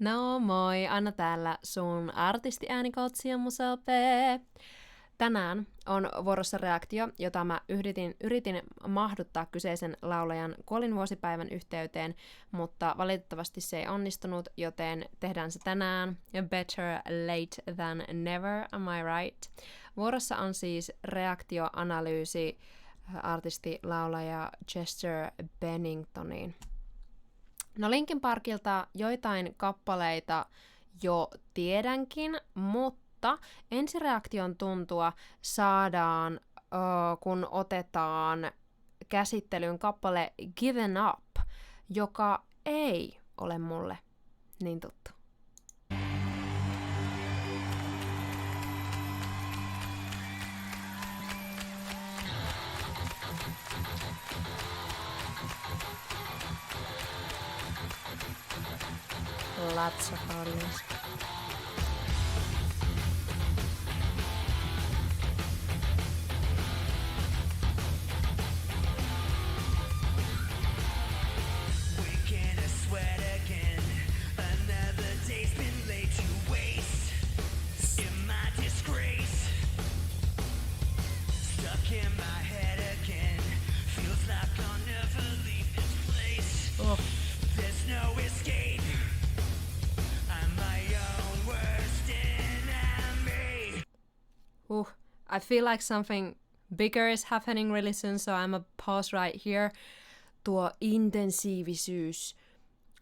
No moi, Anna täällä sun artistiäänikoutsi ja Musalpe. Tänään on vuorossa reaktio, jota mä yritin mahduttaa kyseisen laulajan kuolinvuosipäivän yhteyteen, mutta valitettavasti se ei onnistunut, joten tehdään se tänään. Better late than never, am I right? Vuorossa on siis reaktioanalyysi artisti-laulaja Chester Benningtoniin. No Linkin Parkilta joitain kappaleita jo tiedänkin, mutta ensireaktion tuntua saadaan, kun otetaan käsittelyyn kappale Given Up, joka ei ole mulle niin tuttu. Lots of audience. I feel like something bigger is happening really soon, so I'm a pause right here. Tuo intensiivisyys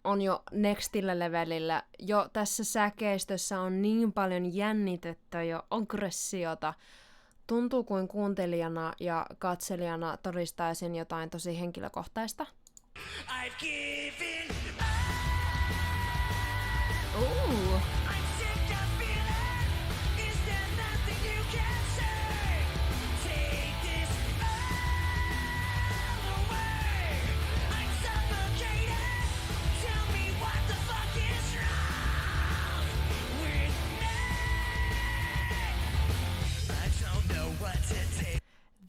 on jo nextillä levelillä. Jo tässä säkeistössä on niin paljon jännitettä ja aggressiota. Tuntuu kuin kuuntelijana ja katselijana todistaisin jotain tosi henkilökohtaista. I've given up.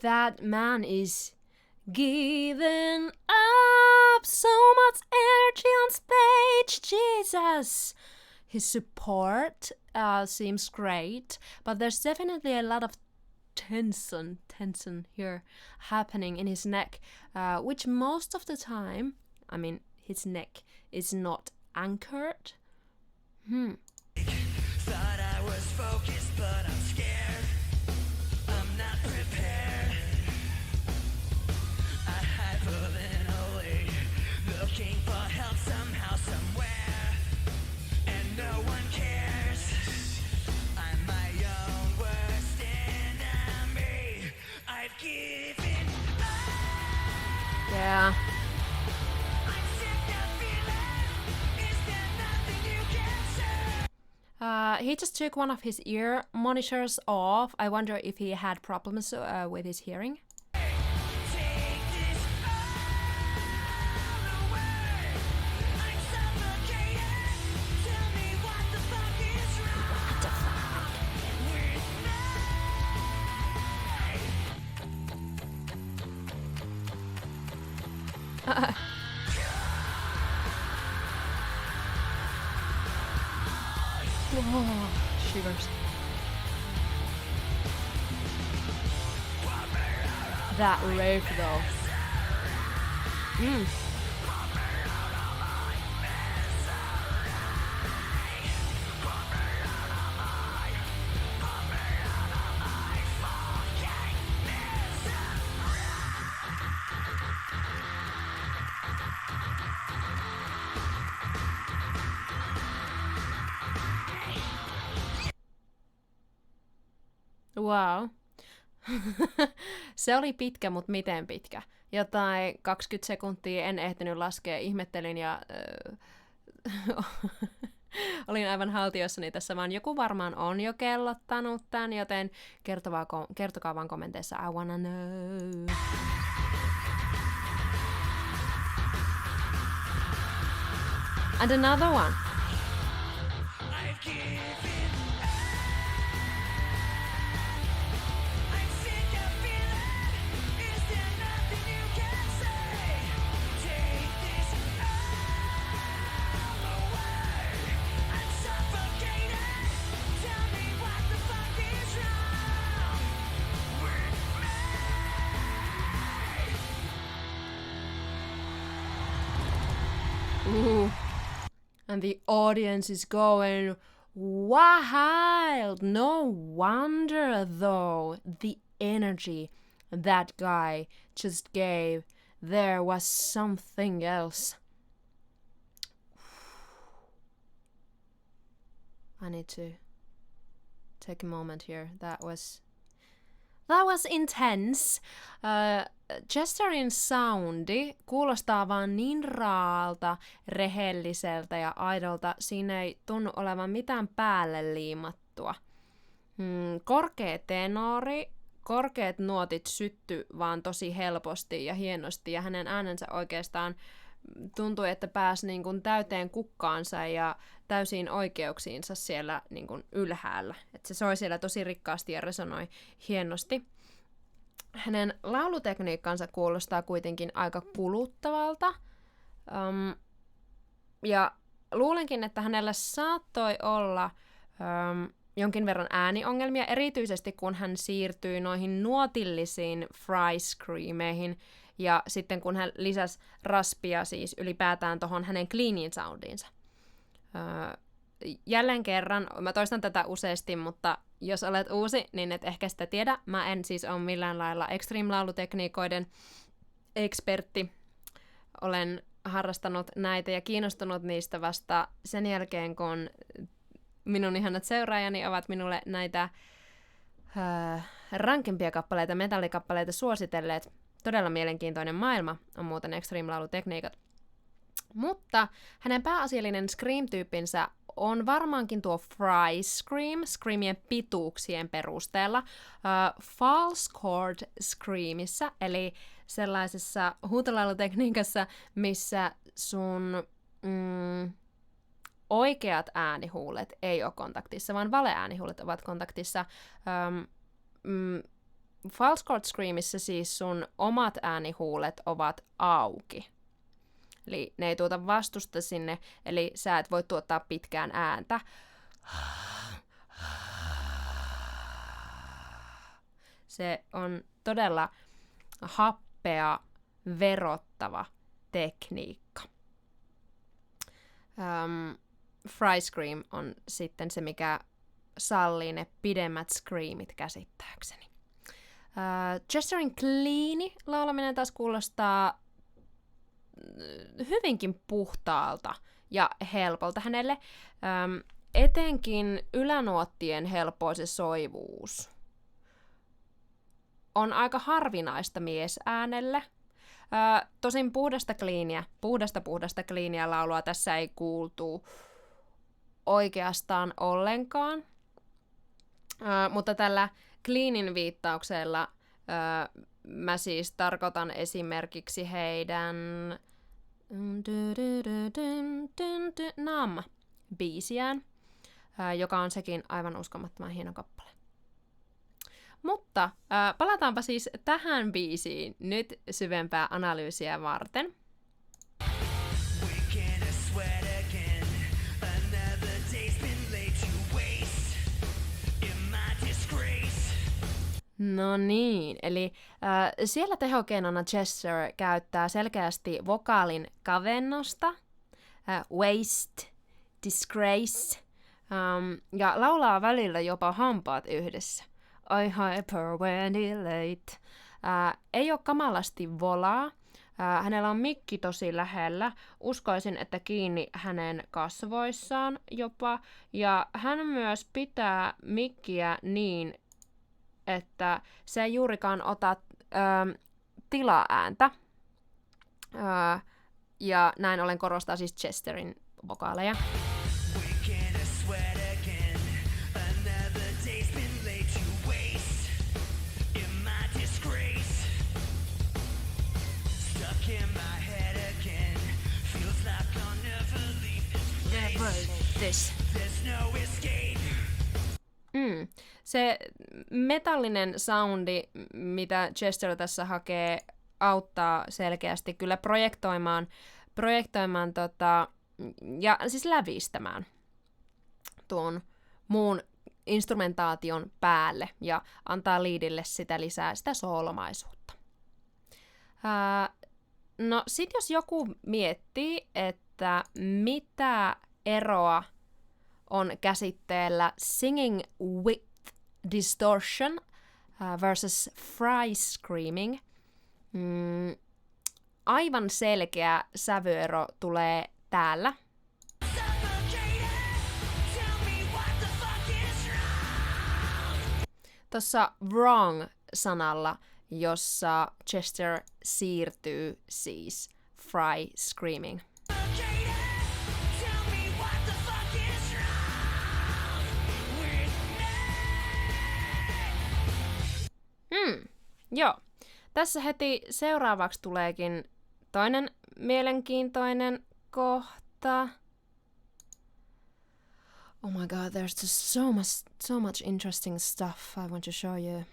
That man is giving up so much energy on stage, Jesus! His support seems great, but there's definitely a lot of tension here happening in his neck, which most of the time, his neck is not anchored. Thought I was focused, but I'm scared. I'm not prepared. I hide pulling away, looking for help somehow, somewhere, and no one cares. I'm my own worst enemy. I've given up. Yeah. He just took one of his ear monitors off. I wonder if he had problems with his hearing. Oh, shivers. That riff though. Wow. Se oli pitkä, mutta miten pitkä? Jotain 20 sekuntia en ehtinyt laskea, ihmettelin ja olin aivan haltiossani tässä, vaan joku varmaan on jo kellottanut tän, joten kertokaa vaan kommenteissa, I wanna know. And another one. And the audience is going wild. No wonder though, the energy that guy just gave, there was something else. I need to take a moment here. That was intense. Chesterin soundi kuulostaa vaan niin raalta, rehelliseltä ja aidolta. Siinä ei tunnu olevan mitään päälle liimattua. Korkea tenori, korkeat nuotit sytty vaan tosi helposti ja hienosti, ja hänen äänensä oikeastaan tuntui, että pääsi niin kuin täyteen kukkaansa ja täysiin oikeuksiinsa siellä niin kuin ylhäällä. Et se soi siellä tosi rikkaasti ja resonoi hienosti. Hänen laulutekniikkansa kuulostaa kuitenkin aika kuluttavalta. Ja luulenkin, että hänellä saattoi olla jonkin verran ääniongelmia, erityisesti kun hän siirtyi noihin nuotillisiin fry screameihin, ja sitten kun hän lisäsi raspia siis ylipäätään tohon hänen cleanin soundiinsa. Jälleen kerran, mä toistan tätä useasti, mutta jos olet uusi, niin et ehkä sitä tiedä. Mä en siis ole millään lailla extreme-laulutekniikoiden ekspertti. Olen harrastanut näitä ja kiinnostunut niistä vasta sen jälkeen, kun minun ihanat seuraajani ovat minulle näitä rankempia kappaleita, metallikappaleita suositelleet. Todella mielenkiintoinen maailma on muuten extreme-laulutekniikat. Mutta hänen pääasiallinen scream-tyyppinsä on varmaankin tuo fry scream, screamien pituuksien perusteella, false chord screamissa, eli sellaisessa huutolaulutekniikassa, missä sun oikeat äänihuulet ei ole kontaktissa, vaan valeäänihuulet ovat kontaktissa. False chord screamissa siis sun omat äänihuulet ovat auki. Eli ne ei tuota vastusta sinne, eli sä et voi tuottaa pitkään ääntä. Se on todella happea, verottava tekniikka. Fry scream on sitten se, mikä sallii ne pidemmät screamit käsittääkseni. Chesterin cleani laulaminen taas kuulostaa hyvinkin puhtaalta ja helpolta hänelle. Etenkin ylänuottien helpoise soivuus on aika harvinaista miesäänelle. Tosin puhdasta cleania laulua tässä ei kuultu oikeastaan ollenkaan. Mutta tällä cleanin viittauksella mä siis tarkoitan esimerkiksi heidän Nam-biisiään, joka on sekin aivan uskomattoman hieno kappale. Mutta palataanpa siis tähän biisiin nyt syvempää analyysiä varten. No niin, eli siellä tehokeinona Chester käyttää selkeästi vokaalin kavennosta, waste, disgrace, ja laulaa välillä jopa hampaat yhdessä. I hyperventilate. Ei ole kamalasti volaa. Hänellä on mikki tosi lähellä. Uskoisin, että kiinni hänen kasvoissaan jopa. Ja hän myös pitää mikkiä niin, että se ei juurikaan ota tilaääntä. Ja näin ollen korostaa siis Chesterin vokaaleja. Se metallinen soundi, mitä Chester tässä hakee, auttaa selkeästi kyllä projektoimaan ja siis lävistämään tuon muun instrumentaation päälle ja antaa liidille sitä lisää sitä soolomaisuutta. No sit jos joku miettii, että mitä eroa on käsitteellä singing with distortion versus fry screaming. Aivan selkeä sävyero tulee täällä. Tuossa wrong-sanalla, jossa Chester siirtyy siis fry screaming. Joo. Tässä heti seuraavaksi tuleekin toinen mielenkiintoinen kohta. Oh my god, there's just so much interesting stuff I want to show you.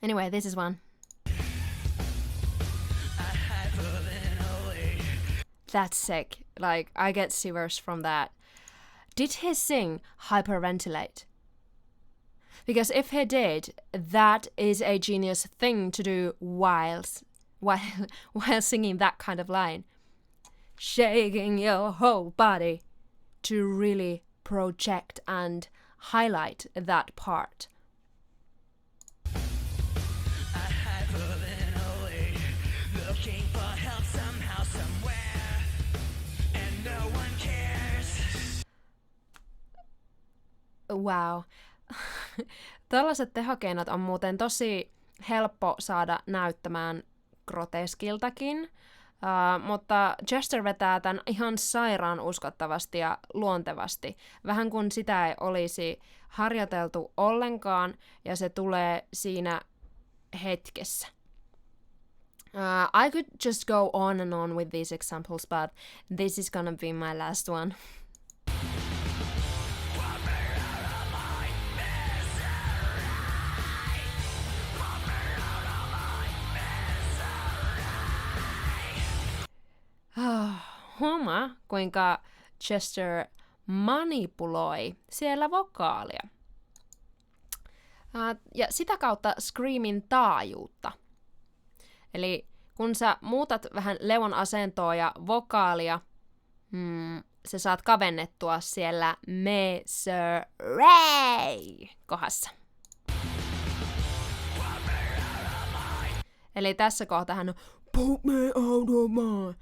Anyway, this is one. That's sick. Like, I get shivers from that. Did he sing hyperventilate? Because if he did, that is a genius thing to do while singing that kind of line. Shaking your whole body to really project and highlight that part. Looking for help somehow, somewhere, and no one cares. Wow. Tällaiset tehokeinot on muuten tosi helppo saada näyttämään groteskiltakin, mutta Chester vetää tämän ihan sairaan uskottavasti ja luontevasti, vähän kuin sitä ei olisi harjoiteltu ollenkaan, ja se tulee siinä hetkessä. I could just go on and on with these examples, but this is gonna be my last one. Huomaa, kuinka Chester manipuloi siellä vokaalia. Ja sitä kautta screamin taajuutta. Eli kun sä muutat vähän levon asentoa ja vokaalia, sä saat kavennettua siellä me, sir, ray kohdassa. Eli tässä kohtaa hän on poke me out of my,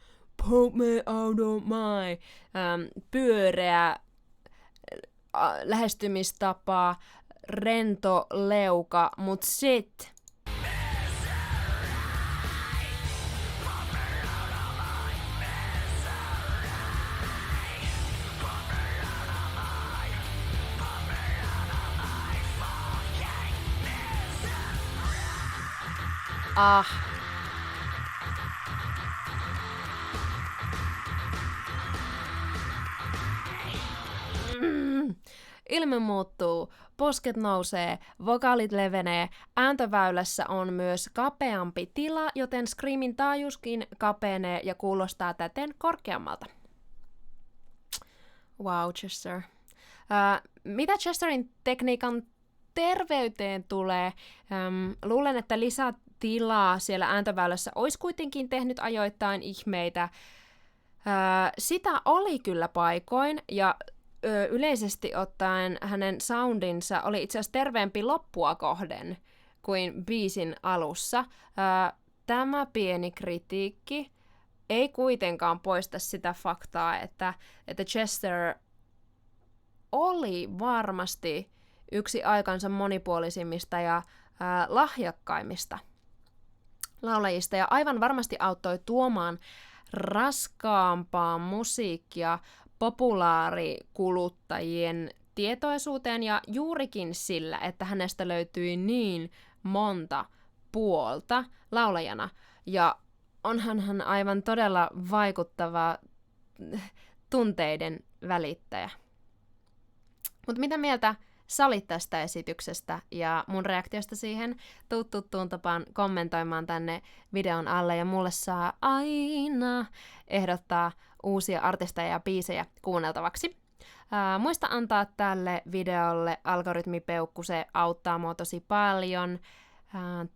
poke me out of my, pyöreä lähestymistapa, rento leuka, mut sit ilme muuttuu, posket nousee, vokaalit levenee, ääntöväylässä on myös kapeampi tila, joten screamin taajuuskin kapenee ja kuulostaa täten korkeammalta. Wow, Chester. Mitä Chesterin tekniikan terveyteen tulee, luulen, että lisätilaa siellä ääntöväylässä olisi kuitenkin tehnyt ajoittain ihmeitä. Sitä oli kyllä paikoin, ja yleisesti ottaen hänen soundinsa oli itse asiassa terveempi loppua kohden kuin biisin alussa. Tämä pieni kritiikki ei kuitenkaan poista sitä faktaa, että Chester oli varmasti yksi aikansa monipuolisimmista ja lahjakkaimmista laulajista, ja aivan varmasti auttoi tuomaan raskaampaa musiikkia populaarikuluttajien tietoisuuteen, ja juurikin sillä, että hänestä löytyi niin monta puolta laulajana, ja onhan hän aivan todella vaikuttava tunteiden välittäjä. Mutta mitä mieltä sä olit tästä esityksestä ja mun reaktiosta siihen? Tuu tuttuun tapaan kommentoimaan tänne videon alle, ja mulle saa aina ehdottaa uusia artisteja ja biisejä kuunneltavaksi. Muista antaa tälle videolle algoritmipeukku, se auttaa mua tosi paljon.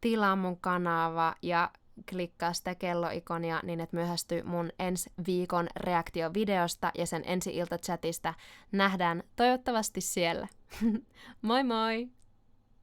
Tilaa mun kanava ja klikkaa sitä kelloikonia niin, et myöhästy mun ensi viikon reaktiovideosta ja sen ensi iltachatista. Nähdään toivottavasti siellä. Moi moi!